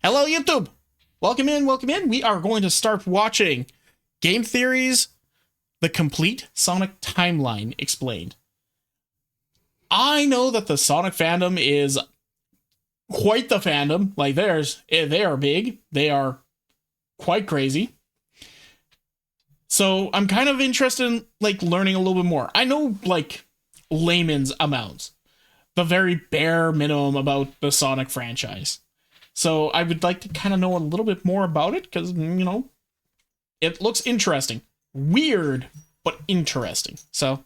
Hello, YouTube. Welcome in, welcome in. We are going to start watching Game Theory's The Complete Sonic Timeline Explained. I know that the Sonic fandom is quite the fandom. Like, they are big. They are quite crazy. So I'm kind of interested in, like, learning a little bit more. I know, like, layman's amounts. The very bare minimum about the Sonic franchise. So I would like to kind of know a little bit more about it because, you know, it looks interesting. Weird, but interesting. So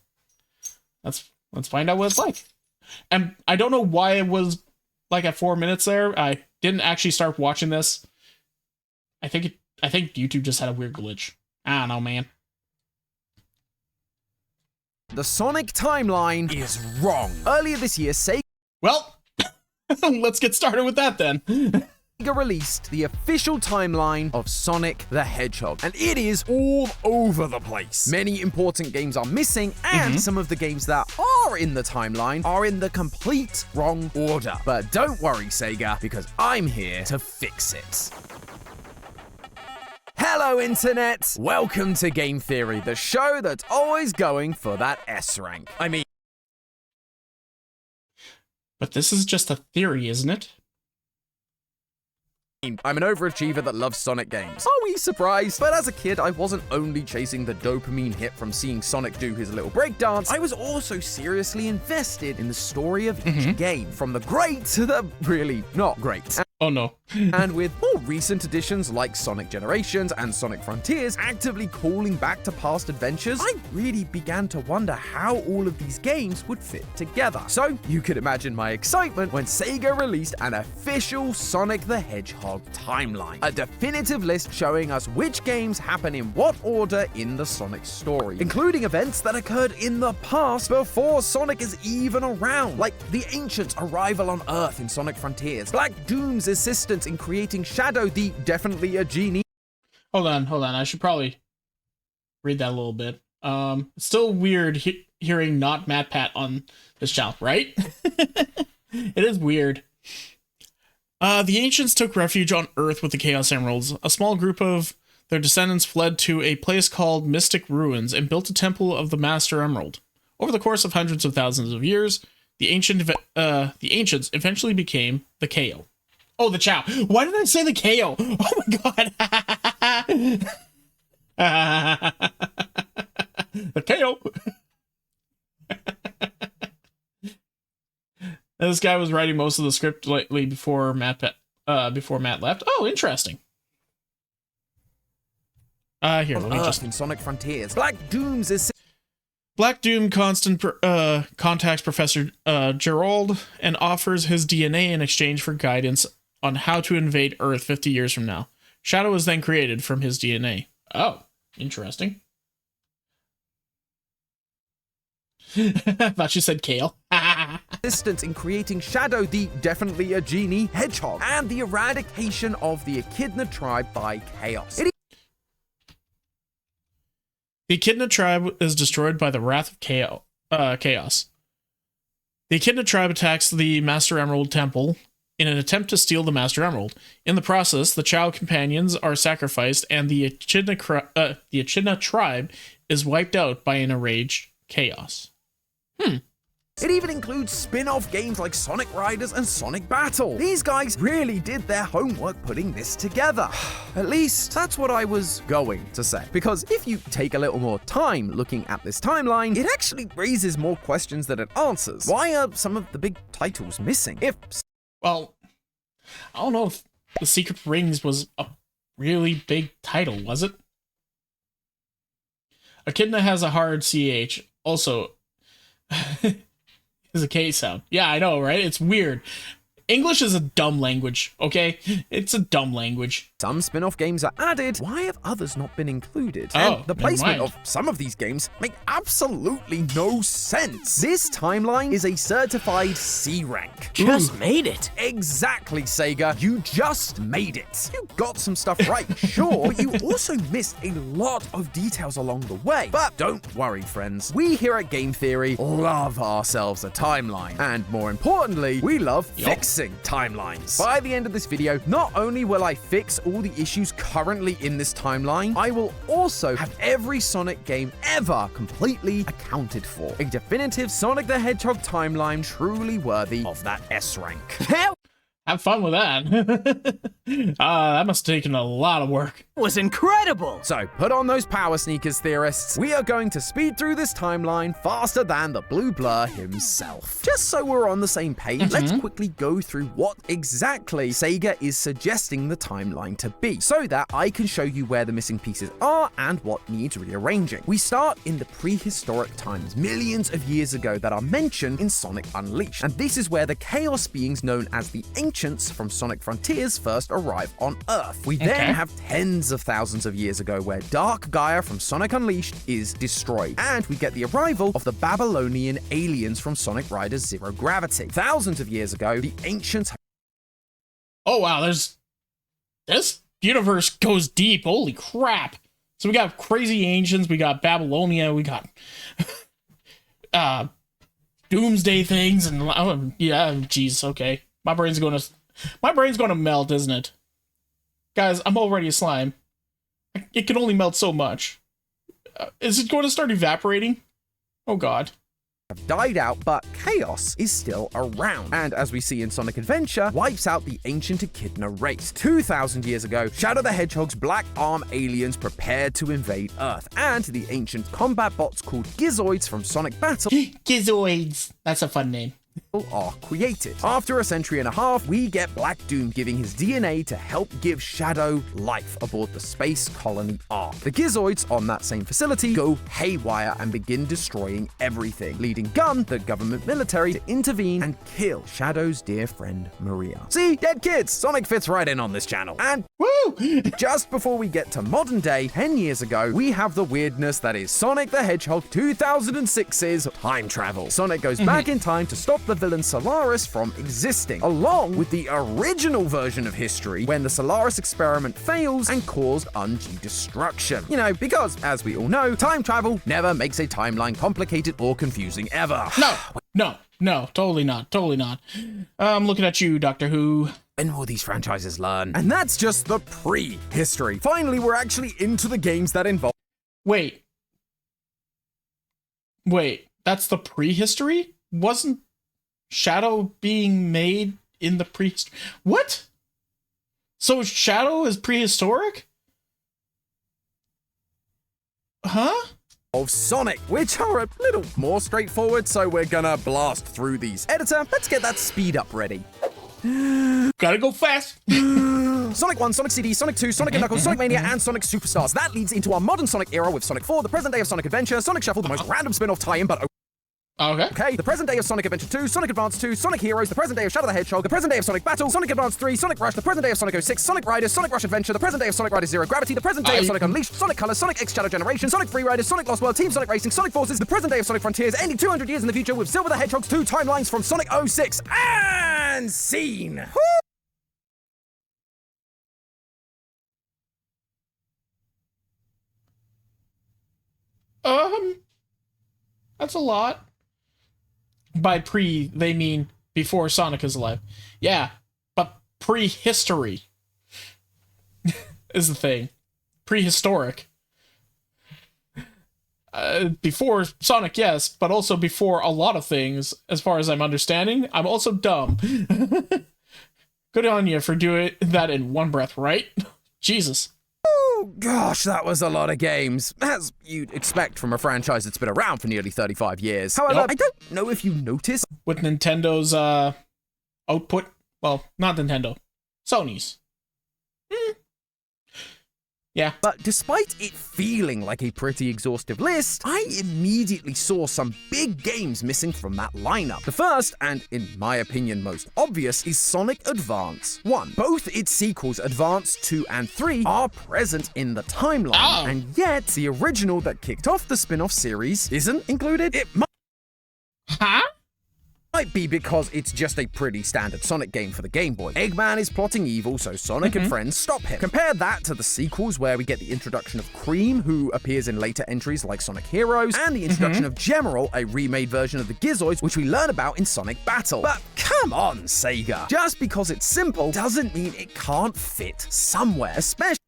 let's find out what it's like. And I don't know why it was like at 4 minutes there. I didn't actually start watching this. I think YouTube just had a weird glitch. I don't know, man. The Sonic timeline is wrong. Earlier this year, Sega Well, let's get started with that then. released the official timeline of Sonic the Hedgehog, and it is all over the place. Many important games are missing, and some of the games that are in the timeline are in the complete wrong order. But don't worry, Sega, because I'm here to fix it. Hello, Internet! Welcome to Game Theory, the show that's always going for that S rank. I mean, But this is just a theory, isn't it? I'm an overachiever that loves Sonic games. Are we surprised? But as a kid, I wasn't only chasing the dopamine hit from seeing Sonic do his little breakdance, I was also seriously invested in the story of each game, from the great to the really not great. Oh no. And with more recent additions like Sonic Generations and Sonic Frontiers actively calling back to past adventures, I really began to wonder how all of these games would fit together. So you could imagine my excitement when Sega released an official Sonic the Hedgehog timeline, a definitive list showing us which games happen in what order in the Sonic story, including events that occurred in the past before Sonic is even around, like the Ancients' arrival on Earth in Sonic Frontiers, Black Doom's assistance in creating Shadow, the definitely a genie. Hold on. I should probably read that a little bit. It's still weird hearing not Matt Pat on this channel, right? It is weird. The Ancients took refuge on Earth with the Chaos Emeralds. A small group of their descendants fled to a place called Mystic Ruins and built a temple of the Master Emerald. Over the course of hundreds of thousands of years, the Ancients eventually became the KO. Oh, the Chow. Why did I say the KO? Oh my god. The KO. This guy was writing most of the script lately before Matt left. Oh, interesting. Here, let me just in Sonic Frontiers. Black Doom's Black Doom contacts Professor Gerald and offers his DNA in exchange for guidance on how to invade Earth 50 years from now. Shadow is then created from his DNA. Oh, interesting. I thought you said Kale. assistance in creating Shadow, the definitely a genie hedgehog, and the eradication of the Echidna tribe by Chaos. The Echidna tribe is destroyed by the wrath of Chaos. The Echidna tribe attacks the Master Emerald Temple in an attempt to steal the Master Emerald. In the process, the Chao companions are sacrificed, and the Echidna tribe is wiped out by an enraged Chaos. It even includes spin-off games like Sonic Riders and Sonic Battle. These guys really did their homework putting this together. At least, that's what I was going to say. Because if you take a little more time looking at this timeline, it actually raises more questions than it answers. Why are some of the big titles missing? Well, I don't know if The Secret Rings was a really big title, was it? Echidna has a hard CH. Also, is a K sound. Yeah, I know, right? It's weird. English is a dumb language, okay? It's a dumb language. Some spin-off games are added. Why have others not been included? Oh, and the placement of some of these games make absolutely no sense. This timeline is a certified C rank. Just made it. Exactly, Sega. You just made it. You got some stuff right, sure, but you also missed a lot of details along the way. But don't worry, friends. We here at Game Theory love ourselves a timeline. And more importantly, we love fixing missing timelines. By the end of this video, not only will I fix all the issues currently in this timeline, I will also have every Sonic game ever completely accounted for. A definitive Sonic the Hedgehog timeline truly worthy of that S rank. Have fun with that. That must have taken a lot of work. Was incredible! So put on those power sneakers, theorists. We are going to speed through this timeline faster than the Blue Blur himself. Just so we're on the same page, let's quickly go through what exactly Sega is suggesting the timeline to be, so that I can show you where the missing pieces are and what needs rearranging. We start in the prehistoric times, millions of years ago, that are mentioned in Sonic Unleashed, and this is where the Chaos beings known as the Ancients from Sonic Frontiers first arrive on Earth. We then have tens of thousands of years ago where Dark Gaia from Sonic Unleashed is destroyed, and we get the arrival of the Babylonian aliens from Sonic Riders Zero Gravity. Thousands of years ago, the Ancients... Oh wow, this universe goes deep. Holy crap. So we got crazy ancients, we got Babylonia, we got doomsday things, and yeah, jeez, okay. My brain's gonna melt, isn't it? Guys, I'm already a slime. It can only melt so much. Is it going to start evaporating? Oh god. have died out, but Chaos is still around, and as we see in Sonic Adventure, wipes out the ancient Echidna race. 2,000 years ago, Shadow the Hedgehog's Black Arm aliens prepared to invade Earth, and the ancient combat bots called Gizoids from Sonic Battle Gizoids. That's a fun name. are created. After a century and a half, we get Black Doom giving his DNA to help give Shadow life aboard the space colony Ark. The Gizoids on that same facility go haywire and begin destroying everything, leading Gun, the government military, to intervene and kill Shadow's dear friend Maria. See, dead kids! Sonic fits right in on this channel. And Woo! just before we get to modern day, 10 years ago, we have the weirdness that is Sonic the Hedgehog 2006's time travel. Sonic goes back in time to stop the villain Solaris from existing, along with the original version of history when the Solaris experiment fails and caused undue destruction. You know, because, as we all know, time travel never makes a timeline complicated or confusing ever. No, totally not. I'm looking at you, Doctor Who. When will these franchises learn? And that's just the pre-history. Finally, we're actually into the games that involve... Wait, that's the prehistory? Wasn't Shadow being made in the prehistory? What? So Shadow is prehistoric? Huh? Of Sonic, which are a little more straightforward, so we're gonna blast through these. Editor, let's get that speed up ready. Gotta go fast. Sonic 1, Sonic CD, Sonic 2, Sonic & Knuckles, Sonic Mania, and Sonic Superstars. That leads into our modern Sonic era with Sonic 4, the present day of Sonic Adventure, Sonic Shuffle, the most random spin-off tie-in, but Okay. the present day of Sonic Adventure 2, Sonic Advance 2, Sonic Heroes, the present day of Shadow the Hedgehog, the present day of Sonic Battle, Sonic Advance 3, Sonic Rush, the present day of Sonic 06, Sonic Riders, Sonic Rush Adventure, the present day of Sonic Riders Zero Gravity, the present day of Sonic Unleashed, Sonic Colors, Sonic X Shadow Generation, Sonic Free Riders, Sonic Lost World, Team Sonic Racing, Sonic Forces, the present day of Sonic Frontiers, ending 200 years in the future with Silver the Hedgehog's 2 timelines from Sonic 06. And scene! That's a lot. By pre, they mean before Sonic is alive. Yeah, but prehistory is the thing. Prehistoric. Before Sonic, yes, but also before a lot of things, as far as I'm understanding. I'm also dumb. Good on you for doing that in one breath, right? Jesus. Oh gosh, that was a lot of games, as you'd expect from a franchise that's been around for nearly 35 years. However, I don't know if you noticed... With Nintendo's output, well, not Nintendo, Sony's. Yeah. But despite it feeling like a pretty exhaustive list, I immediately saw some big games missing from that lineup. The first, and in my opinion most obvious, is Sonic Advance 1. Both its sequels, Advance 2 and 3, are present in the timeline, and yet the original that kicked off the spin-off series isn't included. It might Might be because it's just a pretty standard Sonic game for the Game Boy. Eggman is plotting evil, so Sonic and friends stop him. Compare that to the sequels where we get the introduction of Cream, who appears in later entries like Sonic Heroes, and the introduction of Gemerald, a remade version of the Gizoids, which we learn about in Sonic Battle. But come on, Sega. Just because it's simple doesn't mean it can't fit somewhere, especially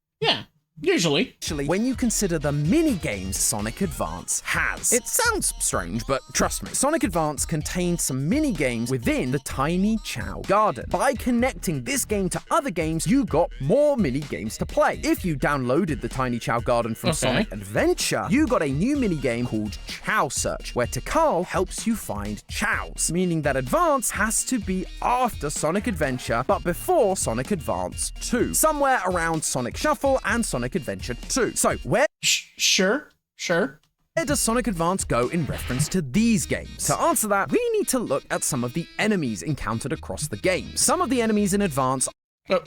Usually when you consider the mini-games Sonic Advance has. It sounds strange, but trust me, Sonic Advance contains some mini-games within the Tiny Chow Garden. By connecting this game to other games, you got more mini-games to play. If you downloaded the Tiny Chow Garden from Sonic Adventure, you got a new mini-game called Chow Search, where Tikal helps you find chows, meaning that Advance has to be after Sonic Adventure, but before Sonic Advance 2, somewhere around Sonic Shuffle and Sonic Adventure 2. So where Sure. Where does Sonic Advance go in reference to these games? To answer that, we need to look at some of the enemies encountered across the games. Some of the enemies in Advance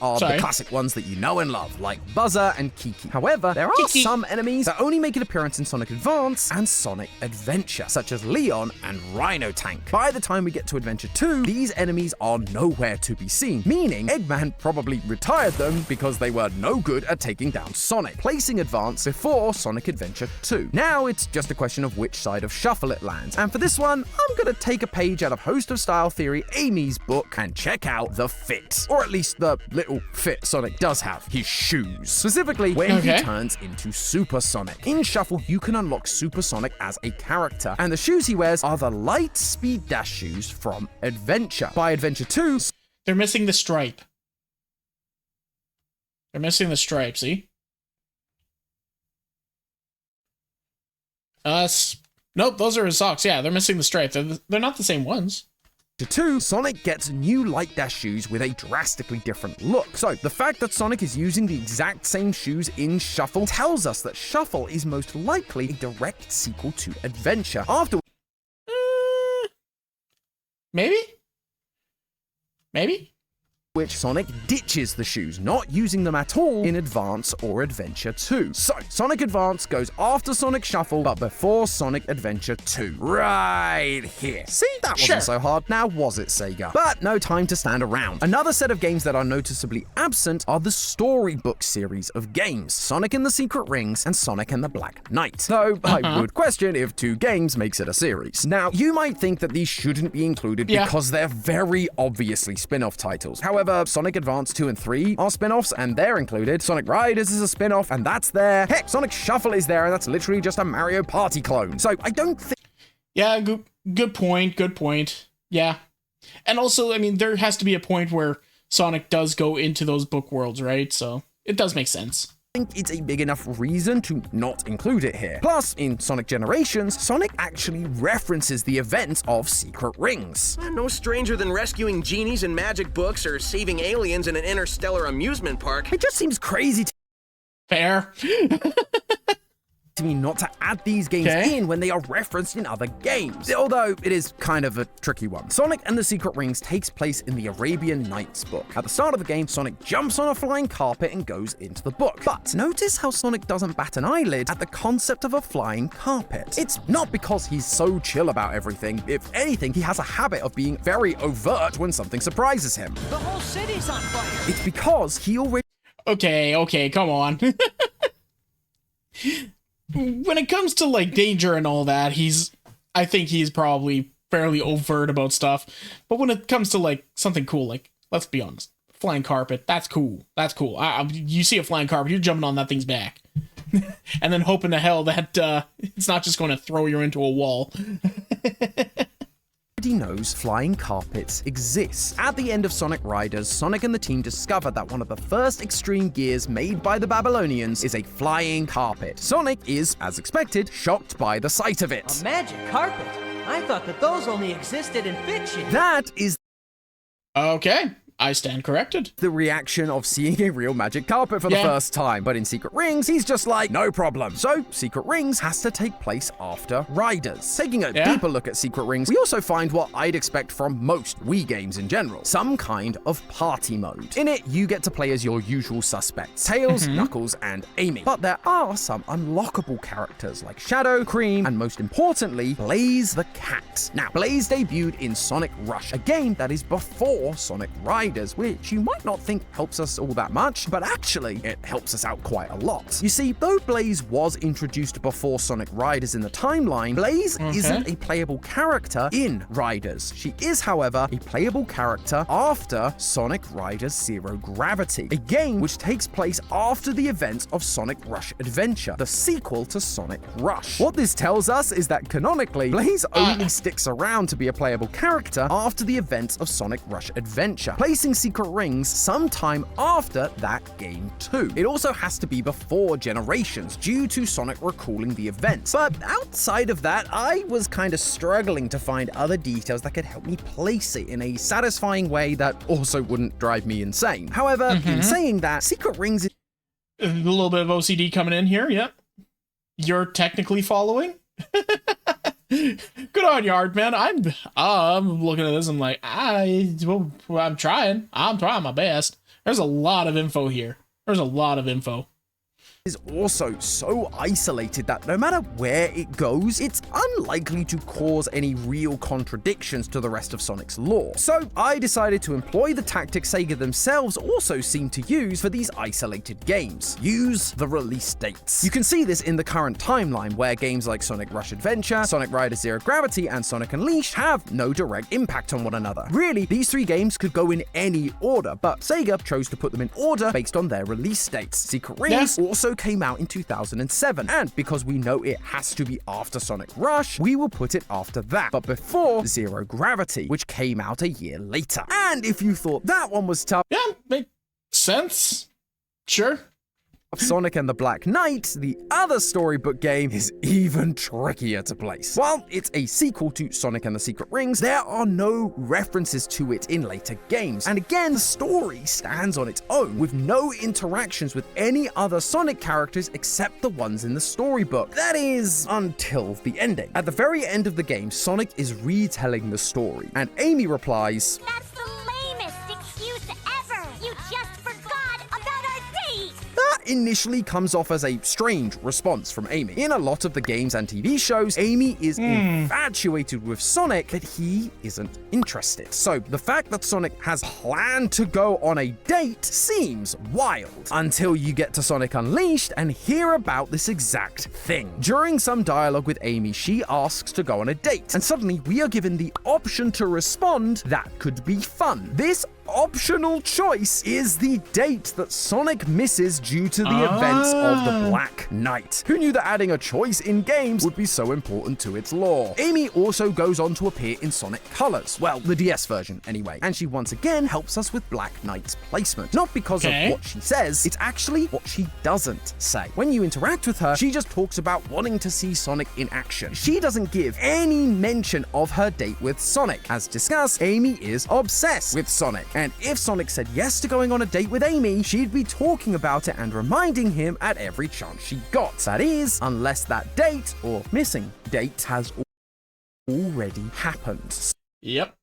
are the classic ones that you know and love, like Buzzer and Kiki. However, there are some enemies that only make an appearance in Sonic Advance and Sonic Adventure, such as Leon and Rhino Tank. By the time we get to Adventure 2, these enemies are nowhere to be seen, meaning Eggman probably retired them because they were no good at taking down Sonic, placing Advance before Sonic Adventure 2. Now it's just a question of which side of Shuffle it lands, and for this one, I'm gonna take a page out of Host of Style Theory Amy's book and check out the fit, or at least the little fit Sonic does have, his shoes. Specifically, when he turns into Super Sonic. In Shuffle, you can unlock Super Sonic as a character, and the shoes he wears are the Light Speed Dash shoes from Adventure. By Adventure 2, they're missing the stripe. They're missing the stripe, see? Nope, those are his socks. Yeah, they're missing the stripe. They're not the same ones. To 2, Sonic gets new Light Dash shoes with a drastically different look. So, the fact that Sonic is using the exact same shoes in Shuffle tells us that Shuffle is most likely a direct sequel to Adventure. After Maybe? which Sonic ditches the shoes, not using them at all in Advance or Adventure 2. So, Sonic Advance goes after Sonic Shuffle, but before Sonic Adventure 2. Right here. See, that wasn't so hard, now was it, Sega? But no time to stand around. Another set of games that are noticeably absent are the Storybook series of games, Sonic and the Secret Rings and Sonic and the Black Knight. Though, I would question if 2 games makes it a series. Now, you might think that these shouldn't be included because they're very obviously spin-off titles. However, Sonic Advance 2 and 3 are spin-offs, and they're included. Sonic Riders is a spin-off, and that's there. Heck, Sonic Shuffle is there, and that's literally just a Mario Party clone. So I don't think... Yeah, good point. Yeah. And also, I mean, there has to be a point where Sonic does go into those book worlds, right? So it does make sense. Think it's a big enough reason to not include it here. Plus, in Sonic Generations, Sonic actually references the events of Secret Rings. No stranger than rescuing genies in magic books or saving aliens in an interstellar amusement park. It just seems crazy Fair. to me not to add these games in when they are referenced in other games. Although it is kind of a tricky one. Sonic and the Secret Rings takes place in the Arabian Nights book. At the start of the game, Sonic jumps on a flying carpet and goes into the book. But notice how Sonic doesn't bat an eyelid at the concept of a flying carpet. It's not because he's so chill about everything. If anything, he has a habit of being very overt when something surprises him. The whole city's on fire. It's because he already... Okay, come on. When it comes to, like, danger and all that, I think he's probably fairly overt about stuff. But when it comes to, like, something cool, like, let's be honest, flying carpet, that's cool. You see a flying carpet, you're jumping on that thing's back. And then hoping to hell that it's not just going to throw you into a wall. knows flying carpets exist. At the end of Sonic Riders, Sonic and the team discover that one of the first extreme gears made by the Babylonians is a flying carpet. Sonic is, as expected, shocked by the sight of it. A magic carpet? I thought that those only existed in fiction. That is... Okay. I stand corrected. The reaction of seeing a real magic carpet for the first time. But in Secret Rings, he's just like, no problem. So Secret Rings has to take place after Riders. Taking a deeper look at Secret Rings, we also find what I'd expect from most Wii games in general. Some kind of party mode. In it, you get to play as your usual suspects, Tails, Knuckles, and Amy. But there are some unlockable characters like Shadow, Cream, and most importantly, Blaze the Cat. Now, Blaze debuted in Sonic Rush, a game that is before Sonic Riders, which you might not think helps us all that much, but actually, it helps us out quite a lot. You see, though Blaze was introduced before Sonic Riders in the timeline, Blaze isn't a playable character in Riders. She is, however, a playable character after Sonic Riders Zero Gravity, a game which takes place after the events of Sonic Rush Adventure, the sequel to Sonic Rush. What this tells us is that canonically, Blaze only sticks around to be a playable character after the events of Sonic Rush Adventure, placing Secret Rings sometime after that game too. It also has to be before Generations due to Sonic recalling the events. But outside of that, I was kind of struggling to find other details that could help me place it in a satisfying way that also wouldn't drive me insane. However, in saying that, Secret Rings is a little bit of OCD coming in here, yep. You're technically following? Good on you, Art, man. I'm looking at this, I'm like, I'm trying my best. There's a lot of info here. There's a lot of info. Is also so isolated that no matter where it goes, it's unlikely to cause any real contradictions to the rest of Sonic's lore. So I decided to employ the tactic Sega themselves also seem to use for these isolated games. Use the release dates. You can see this in the current timeline where games like Sonic Rush Adventure, Sonic Riders Zero Gravity, and Sonic Unleashed have no direct impact on one another. Really, these three games could go in any order, but Sega chose to put them in order based on their release dates. Secret Rings also came out in 2007, and because we know it has to be after Sonic Rush, we will put it after that, but before Zero Gravity, which came out a year later. And if you thought that one was tough, yeah, makes sense. Sure. Sonic and the Black Knight, the other Storybook game, is even trickier to place. While it's a sequel to Sonic and the Secret Rings, there are no references to it in later games. And again, the story stands on its own, with no interactions with any other Sonic characters except the ones in the Storybook. That is, until the ending. At the very end of the game, Sonic is retelling the story, and Amy replies, "That's the lamest excuse ever! You just forgot about our date!" That initially comes off as a strange response from Amy. In a lot of the games and TV shows, Amy is infatuated with Sonic, but he isn't interested. So the fact that Sonic has planned to go on a date seems wild, until you get to Sonic Unleashed and hear about this exact thing. During some dialogue with Amy, she asks to go on a date, and suddenly we are given the option to respond, "That could be fun." This optional choice is the date that Sonic misses due to the events of the Black Knight. Who knew that adding a choice in games would be so important to its lore? Amy also goes on to appear in Sonic Colors, well, the DS version anyway, and she once again helps us with Black Knight's placement. Not because of what she says, it's actually what she doesn't say. When you interact with her, she just talks about wanting to see Sonic in action. She doesn't give any mention of her date with Sonic. As discussed, Amy is obsessed with Sonic. And if Sonic said yes to going on a date with Amy, she'd be talking about it and reminding him at every chance she got. That is, unless that date, or missing date, has already happened. Yep.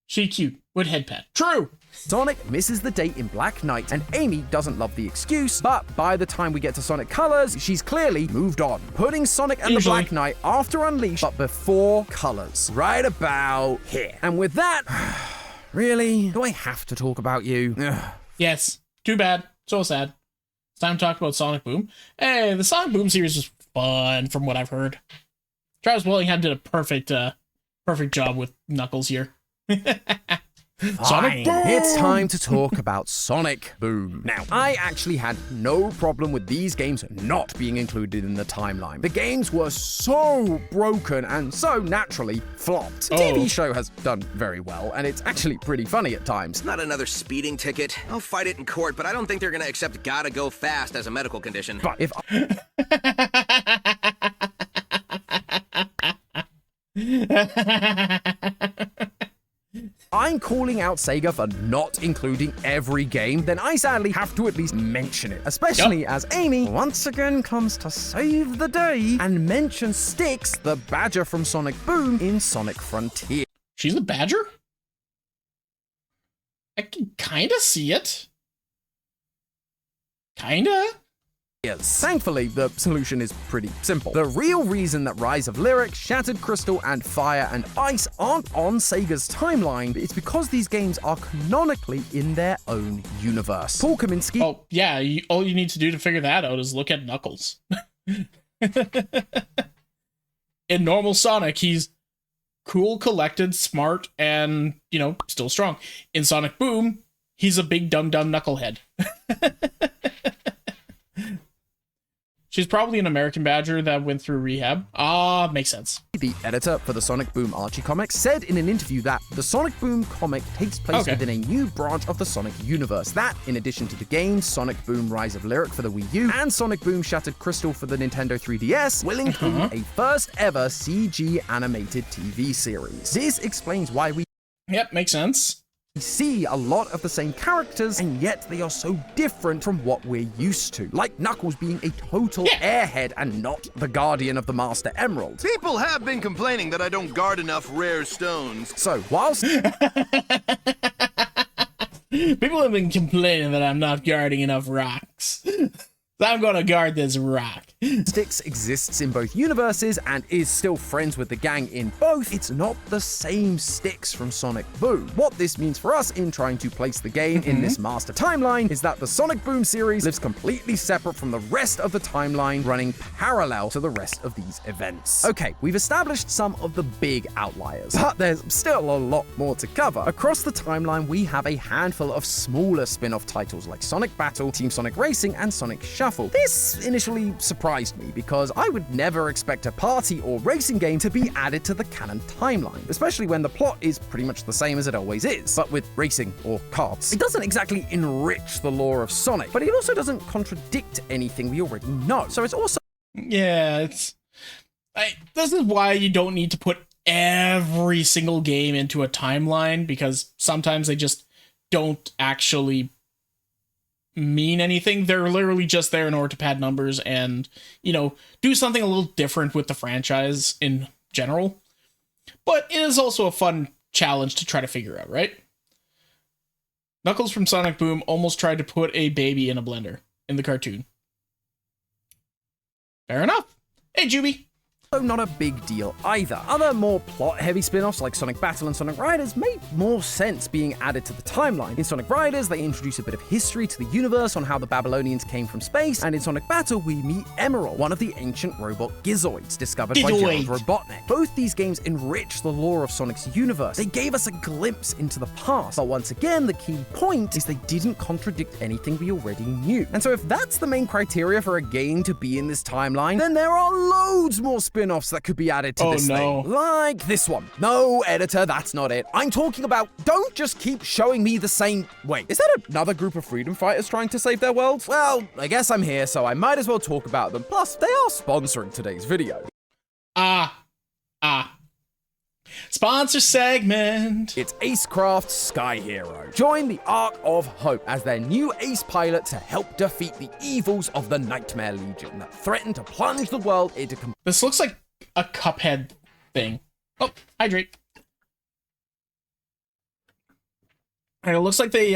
She cute with head pad. True. Sonic misses the date in Black Knight, and Amy doesn't love the excuse, but by the time we get to Sonic Colors, she's clearly moved on, putting Sonic and the Black Knight after Unleashed, but before Colors, right about here. And with that, really, do I have to talk about you? Yes. Too bad. So sad. It's time to talk about Sonic Boom. Hey, the Sonic Boom series was fun from what I've heard. Travis Willingham did a perfect job with Knuckles here. Sonic Boom! It's time to talk about Sonic Boom. Now, I actually had no problem with these games not being included in the timeline. The games were so broken and so naturally flopped. The TV show has done very well, and it's actually pretty funny at times. Not another speeding ticket. I'll fight it in court, but I don't think they're gonna accept gotta go fast as a medical condition. But if I'm calling out Sega for not including every game, then I sadly have to at least mention it. Especially as Amy once again comes to save the day and mentions Styx, the badger from Sonic Boom, in Sonic Frontier. She's a badger? I can kinda see it. Kinda? Yes. Thankfully, the solution is pretty simple. The real reason that Rise of Lyric, Shattered Crystal, and Fire and Ice aren't on Sega's timeline is because these games are canonically in their own universe. Paul Kaminsky... Oh, yeah, all you need to do to figure that out is look at Knuckles. In normal Sonic, he's cool, collected, smart, and, you know, still strong. In Sonic Boom, he's a big dumb knucklehead. She's probably an American badger that went through rehab. Ah, makes sense. The editor for the Sonic Boom Archie comics said in an interview that the Sonic Boom comic takes place within a new branch of the Sonic universe. That, in addition to the games Sonic Boom Rise of Lyric for the Wii U and Sonic Boom Shattered Crystal for the Nintendo 3DS, will include a first ever CG animated TV series. This explains why we Yep, makes sense. see a lot of the same characters, and yet they are so different from what we're used to. Like Knuckles being a total airhead and not the guardian of the Master Emerald. People have been complaining that I don't guard enough rare stones. So, whilst People have been complaining that I'm not guarding enough rocks. So I'm gonna guard this rock. Styx exists in both universes and is still friends with the gang in both, it's not the same Styx from Sonic Boom. What this means for us in trying to place the game in this master timeline is that the Sonic Boom series lives completely separate from the rest of the timeline, running parallel to the rest of these events. Okay, we've established some of the big outliers, but there's still a lot more to cover. Across the timeline, we have a handful of smaller spin-off titles like Sonic Battle, Team Sonic Racing, and Sonic Shuffle. This initially surprised me because I would never expect a party or racing game to be added to the canon timeline, especially when the plot is pretty much the same as it always is, but with racing or karts. It doesn't exactly enrich the lore of Sonic, but it also doesn't contradict anything we already know. So it's also Yeah, this is why you don't need to put every single game into a timeline, because sometimes they just don't actually mean anything. They're literally just there in order to pad numbers and, you know, do something a little different with the franchise in general. But it is also a fun challenge to try to figure out, right? Knuckles from Sonic Boom almost tried to put a baby in a blender in the cartoon. Fair enough. Hey, Juby. not a big deal either. Other more plot-heavy spin-offs like Sonic Battle and Sonic Riders made more sense being added to the timeline. In Sonic Riders, they introduce a bit of history to the universe on how the Babylonians came from space, and in Sonic Battle, we meet Emerald, one of the ancient robot Gizoids discovered by Gerald Robotnik. Both these games enrich the lore of Sonic's universe. They gave us a glimpse into the past, but once again, the key point is they didn't contradict anything we already knew. And so if that's the main criteria for a game to be in this timeline, then there are loads more spin-offs that could be added to this thing. Like this one. No, editor, that's not it. I'm talking about don't just keep showing me the same... Wait, is that another group of freedom fighters trying to save their world? Well, I guess I'm here, so I might as well talk about them. Plus, they are sponsoring today's video. Sponsor segment. It's Acecraft's Sky Hero. Join the Ark of Hope as their new ace pilot to help defeat the evils of the Nightmare Legion that threaten to plunge the world into... This looks like a Cuphead thing. Oh, hydrate. And it looks like they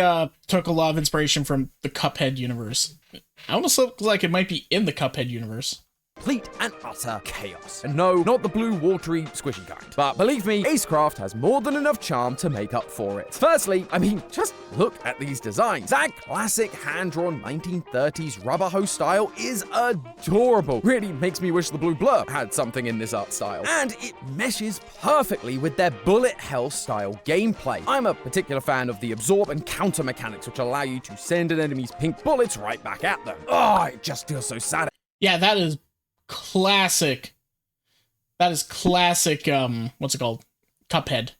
took a lot of inspiration from the Cuphead universe. It almost looks like it might be in the Cuphead universe. Complete and utter chaos. And no, not the blue, watery, squishy kind. But believe me, Acecraft has more than enough charm to make up for it. Firstly, I mean, just look at these designs. That classic hand-drawn 1930s rubber hose style is adorable. Really makes me wish the Blue Blur had something in this art style. And it meshes perfectly with their bullet hell style gameplay. I'm a particular fan of the absorb and counter mechanics, which allow you to send an enemy's pink bullets right back at them. Oh, it just feels so sad. Yeah, that is classic. That is classic, what's it called? Cuphead.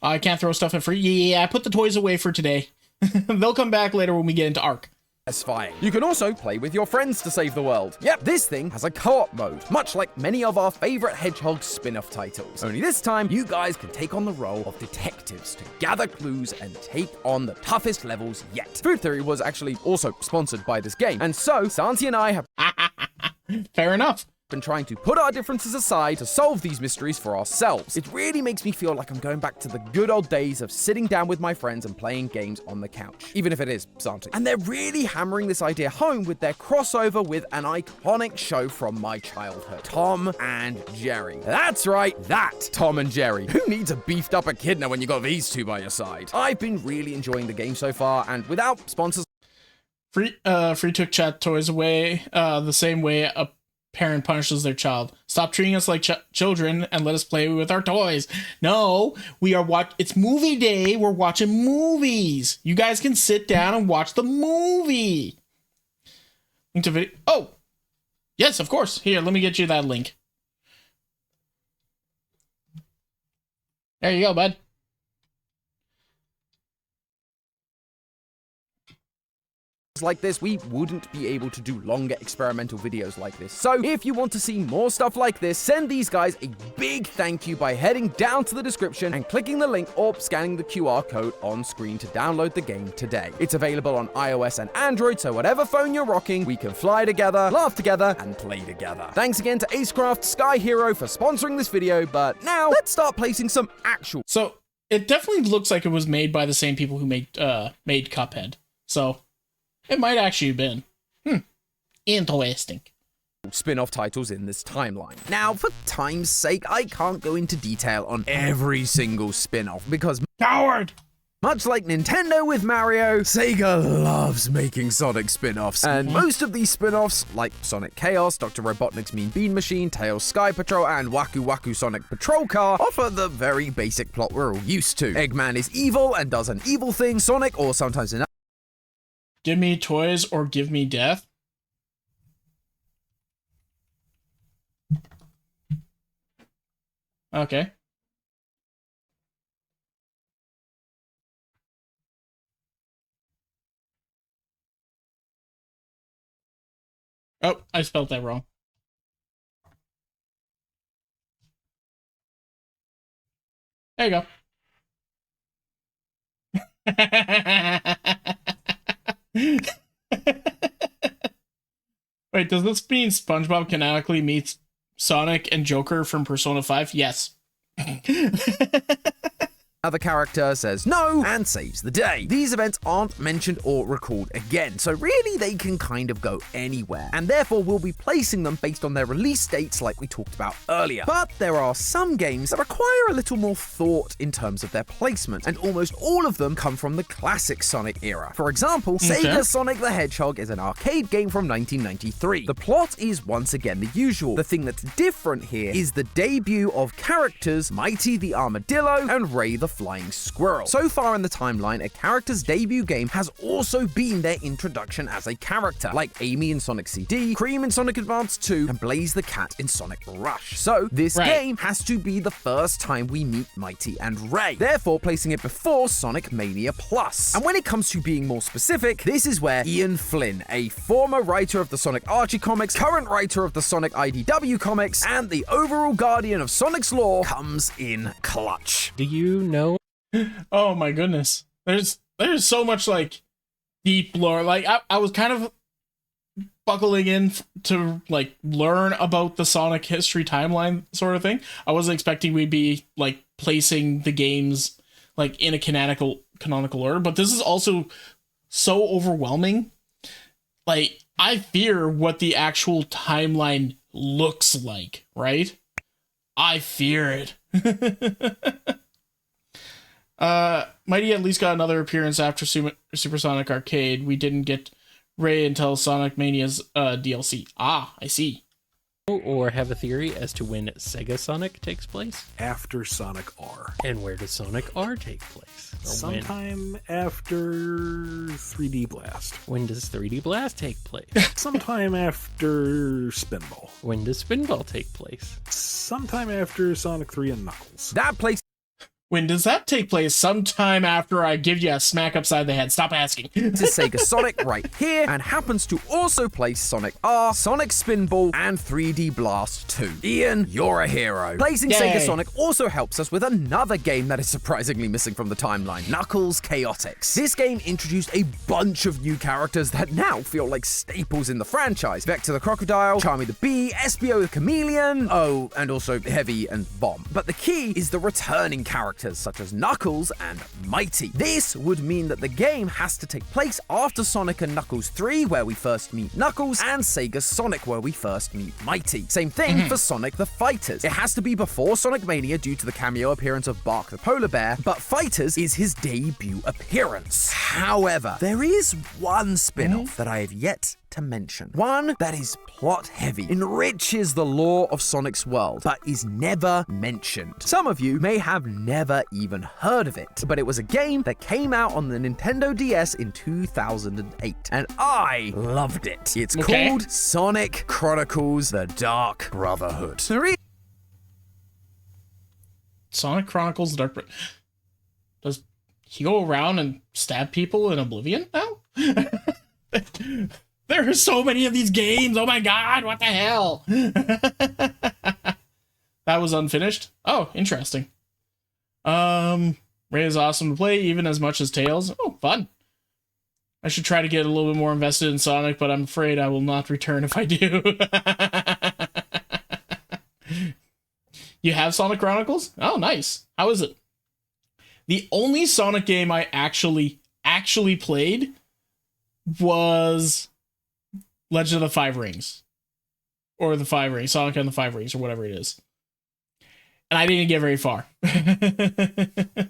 I can't throw stuff in free. Yeah, I put the toys away for today. They'll come back later when we get into Ark. satisfying. You can also play with your friends to save the world. Yep, this thing has a co-op mode, much like many of our favorite Hedgehog spin-off titles. Only this time, you guys can take on the role of detectives to gather clues and take on the toughest levels yet. Food Theory was actually also sponsored by this game, and so Santi and I have Fair enough. been trying to put our differences aside to solve these mysteries for ourselves. It really makes me feel like I'm going back to the good old days of sitting down with my friends and playing games on the couch, even if it is Santi. And they're really hammering this idea home with their crossover with an iconic show from my childhood, Tom and Jerry. That's right, that Tom and Jerry. Who needs a beefed up echidna when you got these two by your side? I've been really enjoying the game so far, and without sponsors, Free took chat toys away the same way a parent punishes their child. Stop treating us like children and let us play with our toys. No, we are it's movie day. We're watching movies. You guys can sit down and watch the movie. Link to video. Oh, yes, of course. Here, let me get you that link. There you go, bud. like this, we wouldn't be able to do longer experimental videos like this. So if you want to see more stuff like this, send these guys a big thank you by heading down to the description and clicking the link or scanning the QR code on screen to download the game today. It's available on iOS and Android, so whatever phone you're rocking, we can fly together, laugh together, and play together. Thanks again to Acecraft Sky Hero for sponsoring this video, but now let's start placing some actual... So it definitely looks like it was made by the same people who made Cuphead. So it might actually have been. Interesting. Spin-off titles in this timeline. Now, for time's sake, I can't go into detail on every single spin-off because... Coward! Much like Nintendo with Mario, Sega loves making Sonic spin-offs, and most of these spin-offs, like Sonic Chaos, Dr. Robotnik's Mean Bean Machine, Tails Sky Patrol, and Waku Waku Sonic Patrol Car, offer the very basic plot we're all used to. Eggman is evil and does an evil thing, Sonic, or sometimes an... Give me toys or give me death? Okay. Oh, I spelled that wrong. There you go. Wait, does this mean SpongeBob canonically meets Sonic and Joker from Persona 5? Yes. Other character says no and saves the day. These events aren't mentioned or recalled again, so really they can kind of go anywhere, and therefore we'll be placing them based on their release dates like we talked about earlier. But there are some games that require a little more thought in terms of their placement, and almost all of them come from the classic Sonic era. For example, Sega's Sonic the Hedgehog is an arcade game from 1993. The plot is once again the usual. The thing that's different here is the debut of characters Mighty the Armadillo and Ray the Flying Squirrel. So far in the timeline, a character's debut game has also been their introduction as a character, like Amy in Sonic CD, Cream in Sonic Advance 2, and Blaze the Cat in Sonic Rush. So this game has to be the first time we meet Mighty and Ray, therefore placing it before Sonic Mania Plus. And when it comes to being more specific, this is where Ian Flynn, a former writer of the Sonic Archie comics, current writer of the Sonic IDW comics, and the overall guardian of Sonic's lore, comes in clutch. Do you know? Oh my goodness. There's so much like deep lore. Like I was kind of buckling in to like learn about the Sonic history timeline sort of thing. I wasn't expecting we'd be like placing the games like in a canonical order, but this is also so overwhelming. Like I fear what the actual timeline looks like, right? I fear it. Mighty at least got another appearance after Supersonic Arcade. We didn't get Ray until Sonic Mania's DLC. Ah, I see. Or have a theory as to when Sega Sonic takes place? After Sonic R. And where does Sonic R take place? Or sometime after 3D Blast. When does 3D Blast take place? Sometime after Spinball. When does Spinball take place? Sometime after Sonic 3 and Knuckles. That place... When does that take place? Sometime after I give you a smack upside the head. Stop asking. To Sega Sonic right here, and happens to also place Sonic R, Sonic Spinball, and 3D Blast 2. Ian, you're a hero. Placing Yay. Sega Sonic also helps us with another game that is surprisingly missing from the timeline, Knuckles Chaotix. This game introduced a bunch of new characters that now feel like staples in the franchise. Vector the Crocodile, Charmy the Bee, Espio the Chameleon, oh, and also Heavy and Bomb. But the key is the returning characters such as Knuckles and Mighty. This would mean that the game has to take place after Sonic and Knuckles 3, where we first meet Knuckles, and Sega Sonic, where we first meet Mighty. Same thing for Sonic the Fighters. It has to be before Sonic Mania due to the cameo appearance of Bark the Polar Bear, but Fighters is his debut appearance. However, there is one spin-off that I have yet to mention. One that is plot heavy, enriches the lore of Sonic's world, but is never mentioned. Some of you may have never even heard of it, but it was a game that came out on the Nintendo DS in 2008, and I loved it. It's called Sonic Chronicles: The Dark Brotherhood. Sonic Chronicles: The Dark Brotherhood. Does he go around and stab people in Oblivion now? There are so many of these games. Oh my god, what the hell? That was unfinished. Oh, interesting. Ray is awesome to play, even as much as Tails. Oh, fun. I should try to get a little bit more invested in Sonic, but I'm afraid I will not return if I do. You have Sonic Chronicles? Oh, nice. How is it? The only Sonic game I actually played was Legend of the Five Rings. Or the Five Rings. Sonic and the Five Rings, or whatever it is. And I didn't get very far. The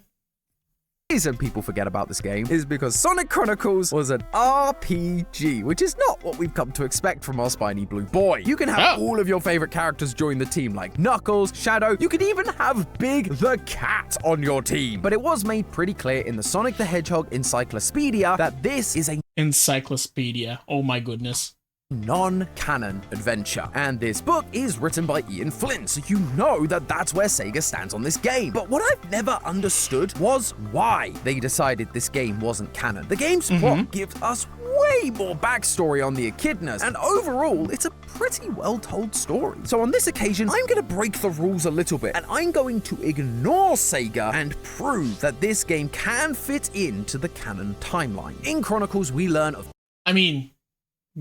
reason people forget about this game is because Sonic Chronicles was an RPG, which is not what we've come to expect from our spiny blue boy. You can have all of your favorite characters join the team, like Knuckles, Shadow. You could even have Big the Cat on your team. But it was made pretty clear in the Sonic the Hedgehog Encyclopedia that this is a Encyclopedia. Oh my goodness. non-canon adventure, and this book is written by Ian Flynn, so you know that that's where Sega stands on this game. But what I've never understood was why they decided this game wasn't canon. The game's plot gives us way more backstory on the echidnas, and overall, it's a pretty well-told story. So on this occasion, I'm going to break the rules a little bit, and I'm going to ignore Sega and prove that this game can fit into the canon timeline. In Chronicles, we learn of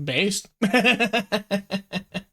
based.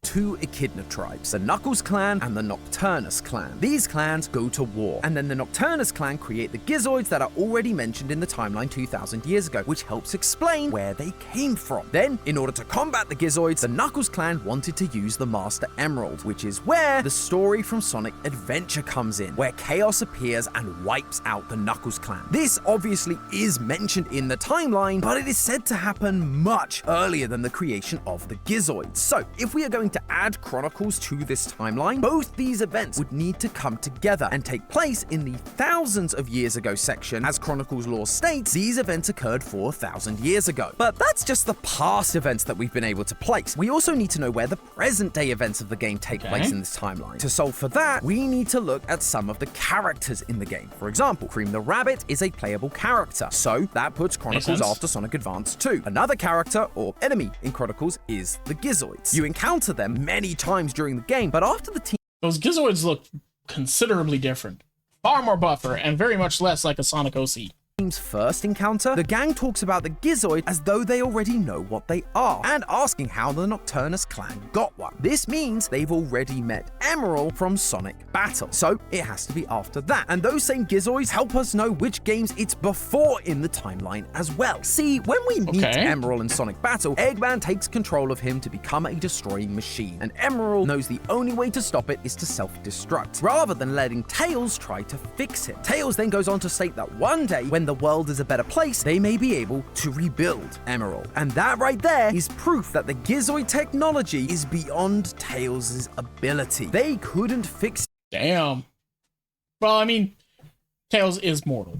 two echidna tribes, the Knuckles clan and the Nocturnus clan. These clans go to war, and then the Nocturnus clan create the Gizoids that are already mentioned in the timeline 2,000 years ago, which helps explain where they came from. Then, in order to combat the Gizoids, the Knuckles clan wanted to use the Master Emerald, which is where the story from Sonic Adventure comes in, where Chaos appears and wipes out the Knuckles clan. This obviously is mentioned in the timeline, but it is said to happen much earlier than the creation of the Gizoids. So, if we are going to add Chronicles to this timeline, both these events would need to come together and take place in the thousands of years ago section. As Chronicles lore states, these events occurred 4,000 years ago. But that's just the past events that we've been able to place. We also need to know where the present day events of the game take place in this timeline. To solve for that, we need to look at some of the characters in the game. For example, Cream the Rabbit is a playable character, so that puts Chronicles after Sonic Advance 2. Another character, or enemy, in Chronicles is the Gizoids. You encounter them many times during the game, but after the team Those Gizoids look considerably different. Far more buffer, and very much less like a Sonic OC. team's first encounter, the gang talks about the Gizoid as though they already know what they are, and asking how the Nocturnus clan got one. This means they've already met Emerald from Sonic Battle, so it has to be after that. And those same Gizoids help us know which games it's before in the timeline as well. See, when we meet Emerald in Sonic Battle, Eggman takes control of him to become a destroying machine, and Emerald knows the only way to stop it is to self-destruct, rather than letting Tails try to fix it. Tails then goes on to state that one day, when the world is a better place, they may be able to rebuild Emerald. And that right there is proof that the Gizoid technology is beyond Tails' ability. They couldn't fix it. Damn. Well, I mean, Tails is mortal.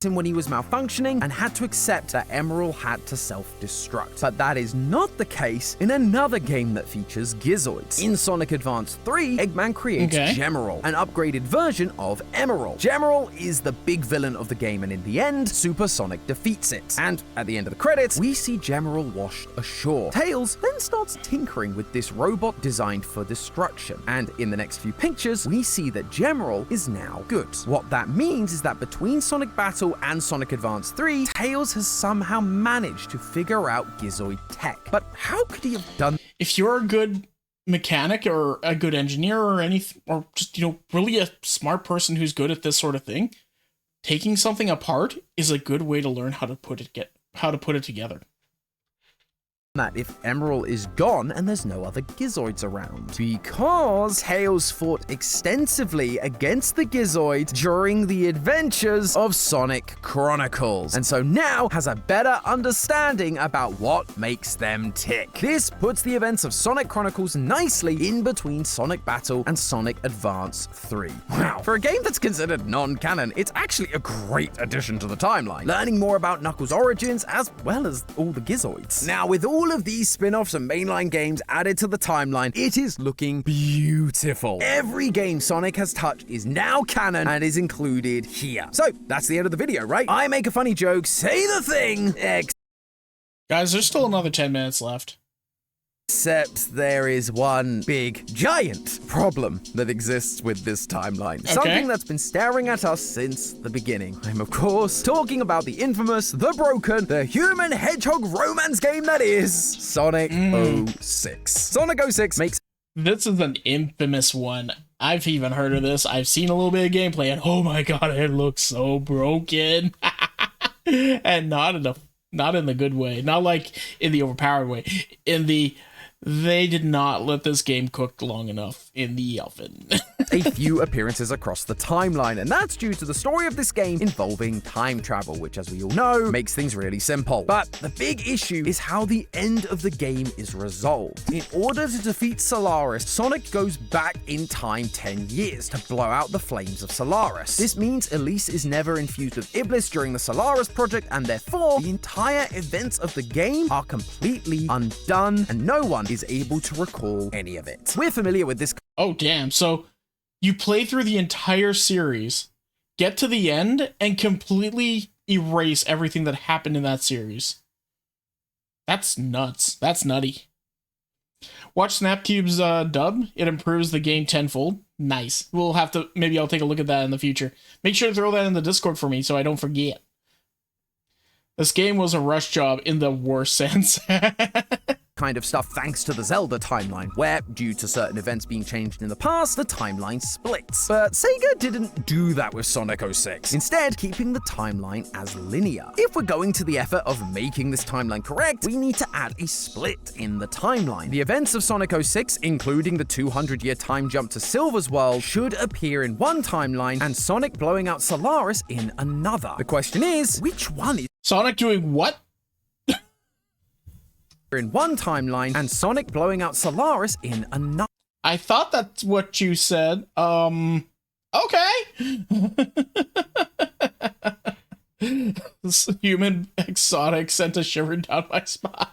him when he was malfunctioning and had to accept that Emerald had to self-destruct. But that is not the case in another game that features Gizoids. In Sonic Advance 3, Eggman creates Gemerald, an upgraded version of Emerald. Gemerald is the big villain of the game, and in the end, Super Sonic defeats it. And at the end of the credits, we see Gemerald washed ashore. Tails then starts tinkering with this robot designed for destruction. And in the next few pictures, we see that Gemerald is now good. What that means is that between Sonic Battle and Sonic Advance 3, Tails has somehow managed to figure out Gizoid tech. But how could he have done? If you're a good mechanic or a good engineer or anything, or just, really a smart person who's good at this sort of thing, taking something apart is a good way to learn how to put it together. That if Emerald is gone and there's no other Gizoids around. Because Tails fought extensively against the Gizoids during the adventures of Sonic Chronicles, and so now has a better understanding about what makes them tick. This puts the events of Sonic Chronicles nicely in between Sonic Battle and Sonic Advance 3. Wow, for a game that's considered non-canon, it's actually a great addition to the timeline, learning more about Knuckles' origins as well as all the Gizoids. Now, with all of these spin-offs and mainline games added to the timeline, it is looking beautiful. Every game Sonic has touched is now canon and is included here. So that's the end of the video, right? I make a funny joke, say the thing, Guys, there's still another 10 minutes left. except there is one big, giant problem that exists with this timeline. Okay. Something that's been staring at us since the beginning. I'm, of course, talking about the infamous, the broken, the human hedgehog romance game that is Sonic 06. Sonic 06 makes... This is an infamous one. I've even heard of this. I've seen a little bit of gameplay, and oh my god, it looks so broken. And not in the good way. Not like in the overpowered way. They did not let this game cook long enough in the oven. a few appearances across the timeline, and that's due to the story of this game involving time travel, which, as we all know, makes things really simple. But the big issue is how the end of the game is resolved. In order to defeat Solaris, Sonic goes back in time 10 years to blow out the flames of Solaris. This means Elise is never infused with Iblis during the Solaris project, and therefore, the entire events of the game are completely undone, and no one is able to recall any of it. We're familiar with this. Oh, damn. So you play through the entire series, get to the end, and completely erase everything that happened in that series. That's nuts. That's nutty. Watch Snapcube's dub. It improves the game tenfold. Nice. We'll have to, maybe I'll take a look at that in the future. Make sure to throw that in the Discord for me so I don't forget. This game was a rush job in the worst sense. Kind of stuff thanks to the Zelda timeline, where, due to certain events being changed in the past, the timeline splits. But Sega didn't do that with Sonic 06, instead keeping the timeline as linear. If we're going to the effort of making this timeline correct, we need to add a split in the timeline. The events of Sonic 06, including the 200-year time jump to Silver's world, should appear in one timeline, and Sonic blowing out Solaris in another. The question is, which one is Sonic doing what? in one timeline and Sonic blowing out Solaris in another? I thought that's what you said. Okay. This human exotic sent a shiver down my spine.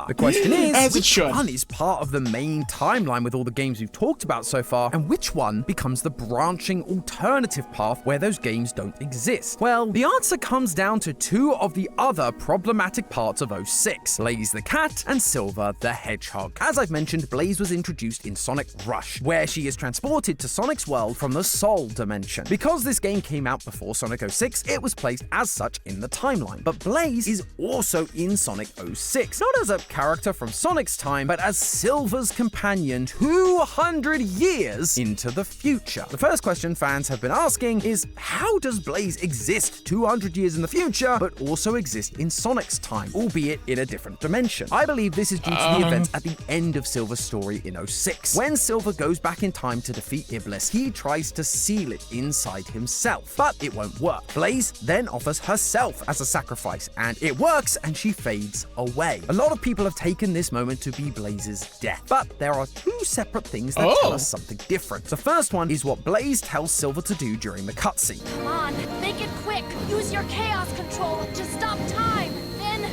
The question is, as it which should. one is part of the main timeline with all the games we've talked about so far, and which one becomes the branching alternative path where those games don't exist? Well, the answer comes down to two of the other problematic parts of 06, Blaze the Cat and Silver the Hedgehog. As I've mentioned, Blaze was introduced in Sonic Rush, where she is transported to Sonic's world from the Soul dimension. Because this game came out before Sonic 06, it was placed as such in the timeline. But Blaze is also in Sonic 06, not as a character from Sonic's time, but as Silver's companion 200 years into the future. The first question fans have been asking is, how does Blaze exist 200 years in the future, but also exist in Sonic's time, albeit in a different dimension? I believe this is due to the events at the end of Silver's story in 06. When Silver goes back in time to defeat Iblis, he tries to seal it inside himself, but it won't work. Blaze then offers herself as a sacrifice, and it works, and she fades away. A lot of people have taken this moment to be Blaze's death, but there are two separate things that tell us something different. The first one is what Blaze tells Silver to do during the cutscene. Come on, make it quick. Use your chaos control to stop time. Then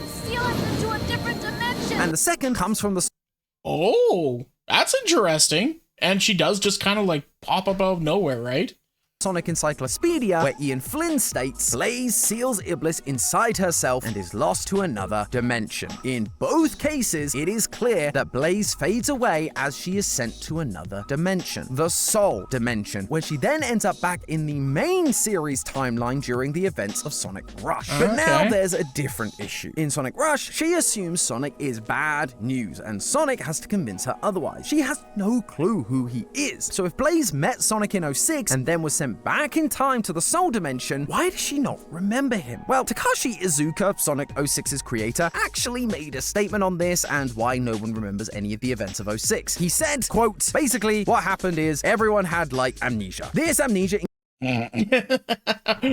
steal us into a different dimension. And the second comes from the Oh, that's interesting. And she does just kind of like pop up out of nowhere, right? Sonic Encyclopedia, where Ian Flynn states, Blaze seals Iblis inside herself and is lost to another dimension. In both cases, it is clear that Blaze fades away as she is sent to another dimension, the Soul Dimension, where she then ends up back in the main series timeline during the events of Sonic Rush. But now there's a different issue. In Sonic Rush, she assumes Sonic is bad news, and Sonic has to convince her otherwise. She has no clue who he is. So if Blaze met Sonic in 06 and then was sent back in time to the Soul Dimension, why does she not remember him? Well, Takashi Iizuka, Sonic 06's creator, actually made a statement on this and why no one remembers any of the events of 06. He said, quote, basically, what happened is everyone had, like, amnesia. This amnesia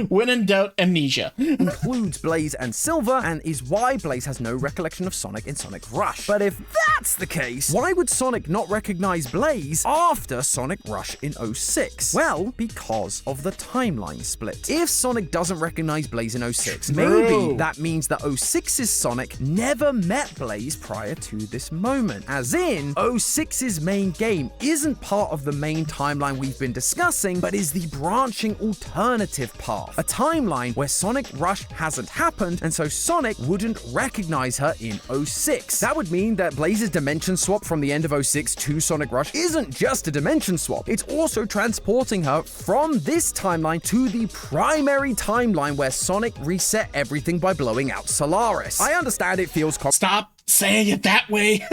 when in doubt, amnesia. includes Blaze and Silver, and is why Blaze has no recollection of Sonic in Sonic Rush. But if that's the case, why would Sonic not recognize Blaze after Sonic Rush in 06? Well, because of the timeline split. If Sonic doesn't recognize Blaze in 06, maybe that means that 06's Sonic never met Blaze prior to this moment. As in, 06's main game isn't part of the main timeline we've been discussing, but is the branching alternative path. A timeline where Sonic Rush hasn't happened, and so Sonic wouldn't recognize her in 06. That would mean that Blaze's dimension swap from the end of 06 to Sonic Rush isn't just a dimension swap, it's also transporting her from this timeline to the primary timeline where Sonic reset everything by blowing out Solaris. I understand it feels Stop saying it that way.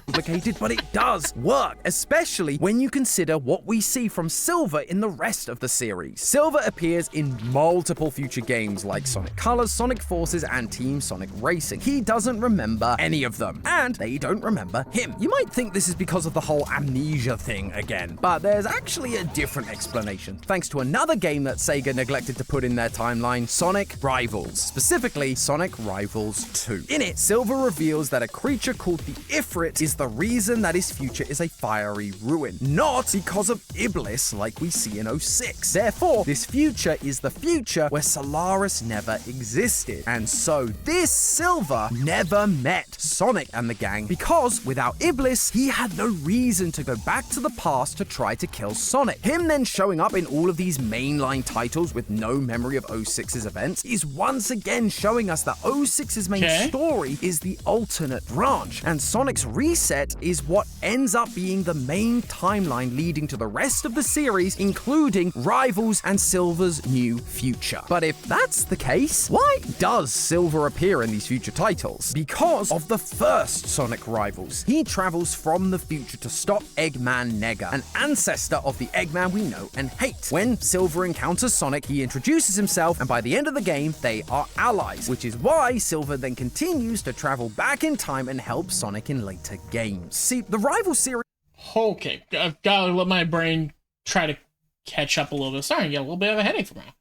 complicated, but it does work, especially when you consider what we see from Silver in the rest of the series. Silver appears in multiple future games like Sonic Colors, Sonic Forces, and Team Sonic Racing. He doesn't remember any of them, and they don't remember him. You might think this is because of the whole amnesia thing again, but there's actually a different explanation, thanks to another game that Sega neglected to put in their timeline, Sonic Rivals, specifically Sonic Rivals 2. In it, Silver reveals that a creature called the Ifrit is the reason that his future is a fiery ruin, not because of Iblis like we see in 06. Therefore, this future is the future where Solaris never existed, and so this Silver never met Sonic and the gang, because without Iblis, he had no reason to go back to the past to try to kill Sonic. Him then showing up in all of these mainline titles with no memory of 06's events is once again showing us that 06's main story is the alternate branch, and Sonic's reset is what ends up being the main timeline leading to the rest of the series, including Rivals and Silver's new future. But if that's the case, why does Silver appear in these future titles? Because of the first Sonic Rivals. He travels from the future to stop Eggman Nega, an ancestor of the Eggman we know and hate. When Silver encounters Sonic, he introduces himself, and by the end of the game, they are allies, which is why Silver then continues to travel back in time and help Sonic in later games. See, the Rival series... Okay, I've got to let my brain try to catch up a little bit. Starting to get a little bit of a headache from now.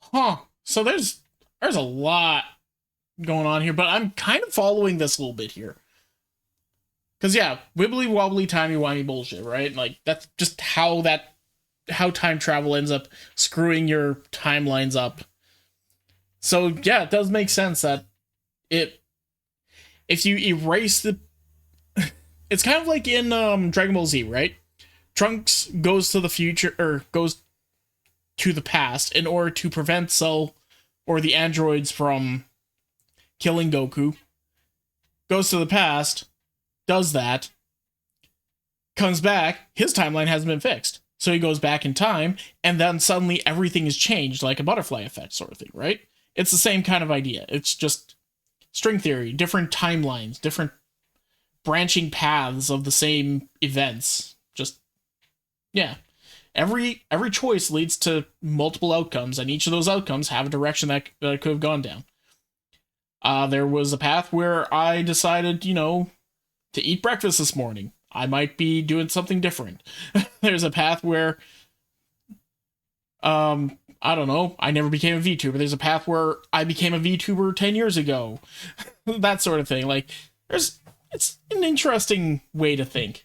Huh. So there's a lot going on here, but I'm kind of following this a little bit here. Because, yeah, wibbly wobbly timey-wimey bullshit, right? Like, that's just how time travel ends up screwing your timelines up. So, yeah, it does make sense that if you erase the... It's kind of like in Dragon Ball Z, right? Trunks goes to the future, or goes to the past in order to prevent Cell or the androids from killing Goku. Goes to the past, does that, comes back, his timeline hasn't been fixed. So he goes back in time, and then suddenly everything is changed, like a butterfly effect sort of thing, right? It's the same kind of idea. It's just string theory, different timelines, different branching paths of the same events. Just, yeah. Every choice leads to multiple outcomes, and each of those outcomes have a direction that could have gone down. There was a path where I decided, to eat breakfast this morning. I might be doing something different. There's a path where, I don't know, I never became a VTuber. There's a path where I became a VTuber 10 years ago. That sort of thing. Like, it's an interesting way to think.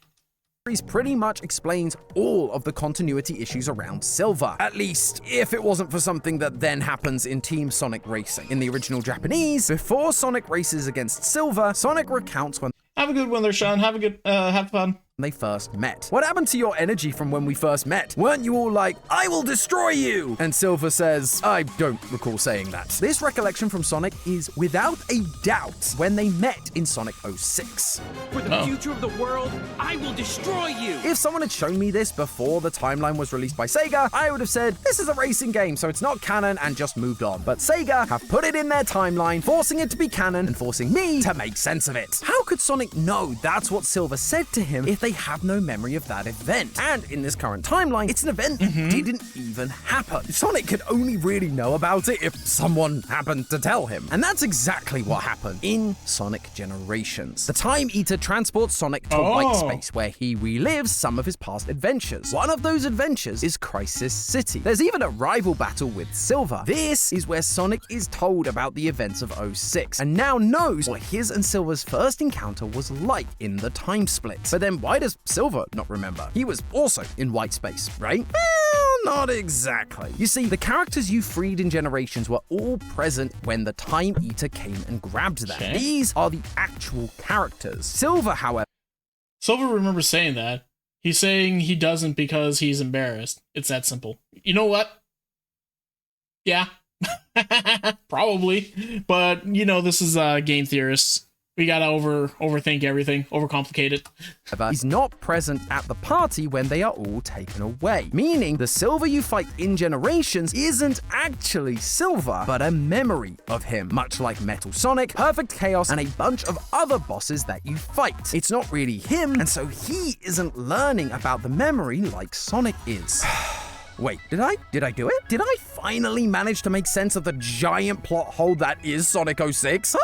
pretty much explains all of the continuity issues around Silver. At least, if it wasn't for something that then happens in Team Sonic Racing. In the original Japanese, before Sonic races against Silver, Sonic recounts when Have a good one there, Sean. Have fun. they first met. What happened to your energy from when we first met? Weren't you all like, I will destroy you? And Silver says, I don't recall saying that. This recollection from Sonic is without a doubt when they met in Sonic 06. For the future of the world, I will destroy you! If someone had shown me this before the timeline was released by Sega, I would have said, this is a racing game, so it's not canon, and just moved on. But Sega have put it in their timeline, forcing it to be canon and forcing me to make sense of it. How could Sonic know that's what Silver said to him if they have no memory of that event? And in this current timeline, it's an event that didn't even happen. Sonic could only really know about it if someone happened to tell him. And that's exactly what happened in Sonic Generations. The Time Eater transports Sonic to White Space, where he relives some of his past adventures. One of those adventures is Crisis City. There's even a rival battle with Silver. This is where Sonic is told about the events of 06, and now knows what his and Silver's first encounter was like in the time split. But then why does Silver not remember? He was also in White Space, right? Well, not exactly. You see, the characters you freed in Generations were all present when the Time Eater came and grabbed them. Okay. These are the actual characters. Silver, however, Silver remembers saying that. He's saying he doesn't because he's embarrassed. It's that simple. You know what? Yeah. Probably. But, you know, this is game theorists. We gotta overthink everything, overcomplicate it. He's not present at the party when they are all taken away. Meaning, the Silver you fight in Generations isn't actually Silver, but a memory of him. Much like Metal Sonic, Perfect Chaos, and a bunch of other bosses that you fight. It's not really him, and so he isn't learning about the memory like Sonic is. Wait, did I do it? Did I finally manage to make sense of the giant plot hole that is Sonic 06?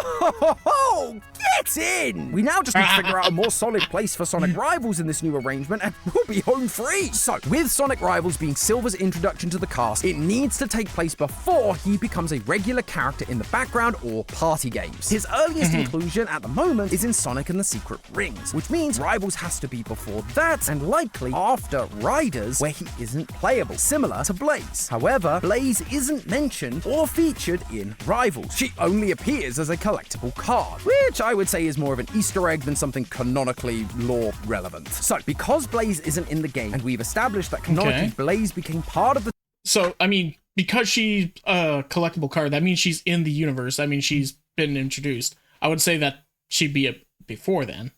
Oh, get in! We now just need to figure out a more solid place for Sonic Rivals in this new arrangement, and we'll be home free. So, with Sonic Rivals being Silver's introduction to the cast, it needs to take place before he becomes a regular character in the background or party games. His earliest inclusion at the moment is in Sonic and the Secret Rings, which means Rivals has to be before that, and likely after Riders, where he isn't playable, similar to Blaze. However, Blaze isn't mentioned or featured in Rivals. She only appears as a collectible card, which I would say is more of an Easter egg than something canonically lore relevant. So, because Blaze isn't in the game, and we've established that canonically Blaze became part of the... So, I mean, because she's a collectible card, that means she's in the universe. That means she's been introduced. I would say that she'd be before then.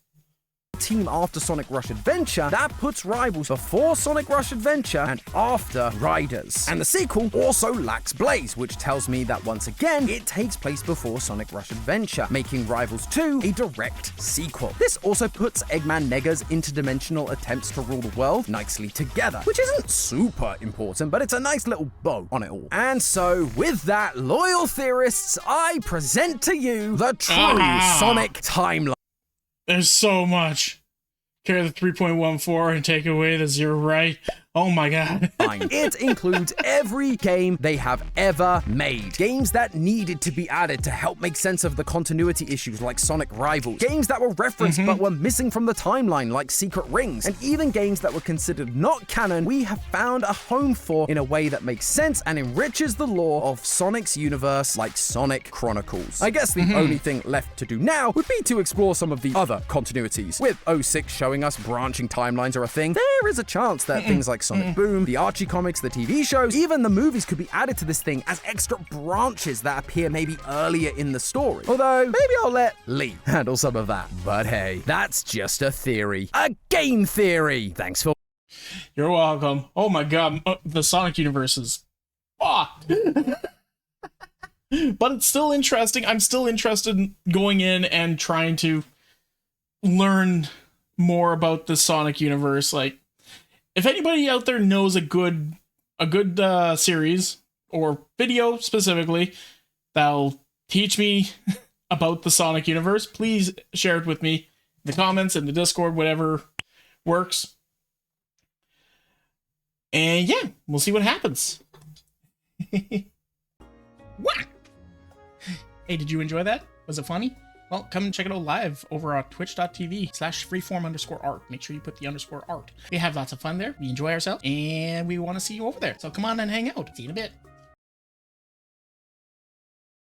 Team after Sonic Rush Adventure, that puts Rivals before Sonic Rush Adventure and after Riders. And the sequel also lacks Blaze, which tells me that once again, it takes place before Sonic Rush Adventure, making Rivals 2 a direct sequel. This also puts Eggman Nega's interdimensional attempts to rule the world nicely together, which isn't super important, but it's a nice little bow on it all. And so, with that, loyal theorists, I present to you the true Sonic timeline. There's so much. Carry the 3.14 and take away the 0 right. Oh my god. It includes every game they have ever made. Games that needed to be added to help make sense of the continuity issues like Sonic Rivals. Games that were referenced but were missing from the timeline like Secret Rings. And even games that were considered not canon, we have found a home for in a way that makes sense and enriches the lore of Sonic's universe like Sonic Chronicles. I guess the only thing left to do now would be to explore some of the other continuities. With 06 showing us branching timelines are a thing, there is a chance that things like Sonic Boom, the Archie comics, the TV shows, even the movies could be added to this thing as extra branches that appear maybe earlier in the story. Although, maybe I'll let Lee handle some of that. But hey, that's just a theory. A game theory! Thanks for... You're welcome. Oh my god, the Sonic universe is fucked. But it's still interesting. I'm still interested in going in and trying to learn more about the Sonic universe. Like, if anybody out there knows a good series or video specifically that'll teach me about the Sonic universe, please share it with me in the comments, in the Discord, whatever works. And yeah, we'll see what happens. Wah! Hey, did you enjoy that? Was it funny? well, come and check it out live over on twitch.tv/freeform_art. Make sure you put the _art. We have lots of fun there. We enjoy ourselves and we want to see you over there. So come on and hang out. See you in a bit.